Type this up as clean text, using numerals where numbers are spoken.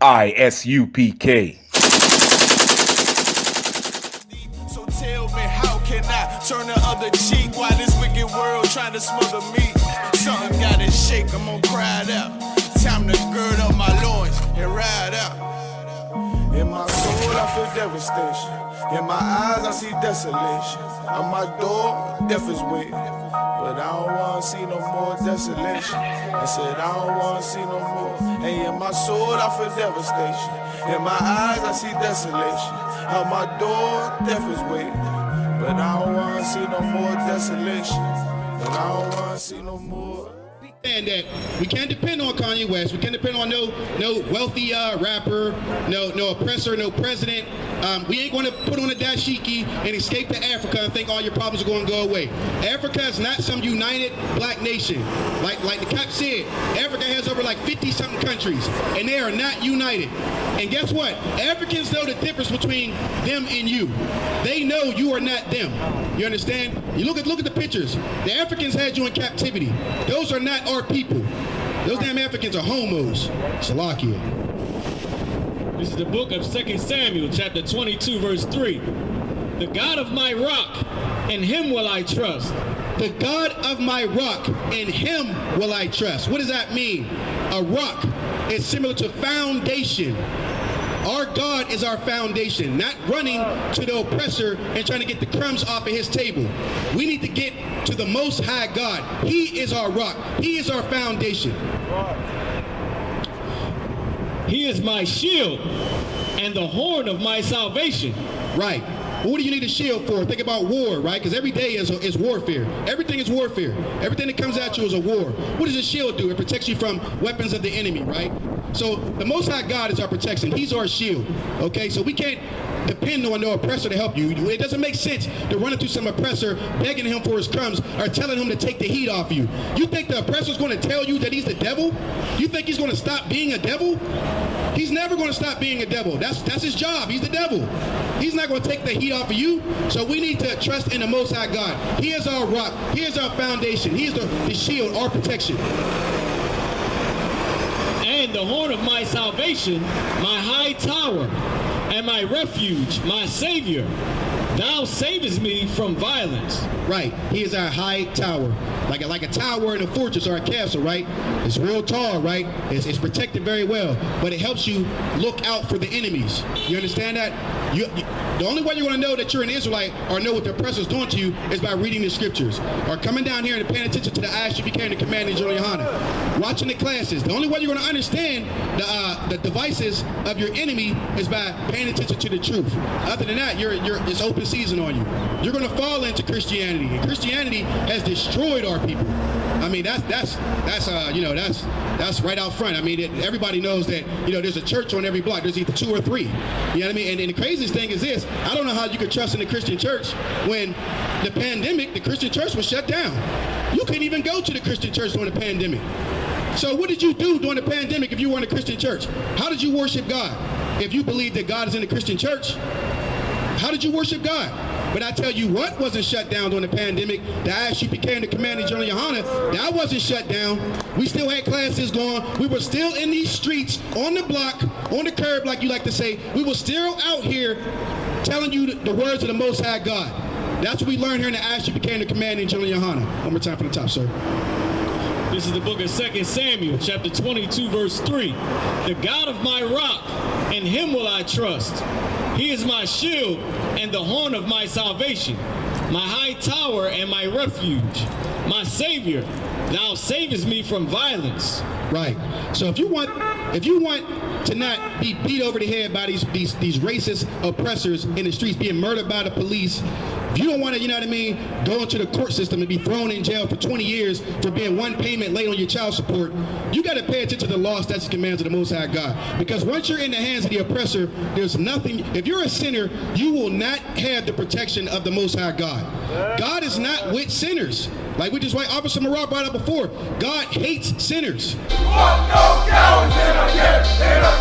I.S.U.P.K. So tell me, how can I turn the other cheek while this wicked world trying to smother me? Something gotta shake, I'm gonna cry it out. Time to gird up my loins and ride out. In my soul I feel devastation. In my eyes I see desolation. On my door, death is waiting. But I don't wanna see no more desolation. I said I don't wanna see no more. And in my soul I feel devastation. In my eyes I see desolation. On my door, death is waiting. But I don't wanna see no more desolation. But I don't wanna see no more. And that we can't depend on Kanye West. We can't depend on no wealthy rapper, no oppressor, no president. We ain't going to put on a dashiki and escape to Africa and think all your problems are going to go away. Africa is not some united black nation. Like the cap said, Africa has over like 50-something countries, and they are not united. And guess what? Africans know the difference between them and you. They know you are not them. You understand? You look at the pictures. The Africans had you in captivity. Those are not our people. Those damn Africans are homos. Salakia. This is the book of 2 Samuel, chapter 22, verse 3. The God of my rock, in him will I trust. The God of my rock, in him will I trust. What does that mean? A rock is similar to foundation. Our God is our foundation, not running to the oppressor and trying to get the crumbs off of his table. We need to get to the Most High God. He is our rock. He is our foundation. He is my shield and the horn of my salvation. Right. What do you need a shield for? Think about war, right? Because every day is warfare. Everything is warfare. Everything that comes at you is a war. What does a shield do? It protects you from weapons of the enemy, right? So the Most High God is our protection. He's our shield, okay? So we can't depend on no oppressor to help you. It doesn't make sense to run into some oppressor begging him for his crumbs or telling him to take the heat off you. You think the oppressor's going to tell you that he's the devil? You think he's going to stop being a devil? He's never going to stop being a devil. That's his job. He's the devil. He's not going to take the heat off of you. So we need to trust in the Most High God. He is our rock. He is our foundation. He is the shield, our protection. And the horn of my salvation, my high tower, and my refuge, my savior. Thou savest me from violence. Right. He is our high tower. Like a tower in a fortress or a castle, right? It's real tall, right? It's protected very well. But it helps you look out for the enemies. You understand that? The only way you're going to know that you're an Israelite or know what the oppressor's doing to you is by reading the scriptures. Or coming down here and paying attention to the I.S.U.P.K and the command of GEN.YAHANNA. Watching the classes. The only way you're going to understand the devices of your enemy is by paying attention to the truth. Other than that, it's open season on you. You're going to fall into Christianity. And Christianity has destroyed our people. I mean, that's right out front. I mean, everybody knows that, there's a church on every block. There's either 2 or 3. You know what I mean? And the craziest thing is this. I don't know how you could trust in the Christian church when the pandemic, the Christian church was shut down. You couldn't even go to the Christian church during the pandemic. So what did you do during the pandemic if you were in a Christian church? How did you worship God? If you believe that God is in the Christian church, how did you worship God? But I tell you what wasn't shut down during the pandemic. The I.S.U.P.K and the command of GEN.YAHANNA, that wasn't shut down. We still had classes going. We were still in these streets, on the block, on the curb, like you like to say. We were still out here telling you the words of the Most High God. That's what we learned here in the I.S.U.P.K and the command of GEN.YAHANNA. One more time from the top, sir. This is the book of 2 Samuel, chapter 22, verse 3. The God of my rock, in him will I trust. He is my shield and the horn of my salvation, my high tower and my refuge, my savior. Thou savest me from violence. Right. So if you want to not be beat over the head by these racist oppressors in the streets, being murdered by the police, if you don't want to, go into the court system and be thrown in jail for 20 years for being one payment late on your child support, you got to pay attention to the law, statutes, and commands of the Most High God. Because once you're in the hands of the oppressor, there's nothing. If you're a sinner, you will not have the protection of the Most High God. God is not with sinners. Like we just Officer Marab brought up before, God hates sinners. No cowards in a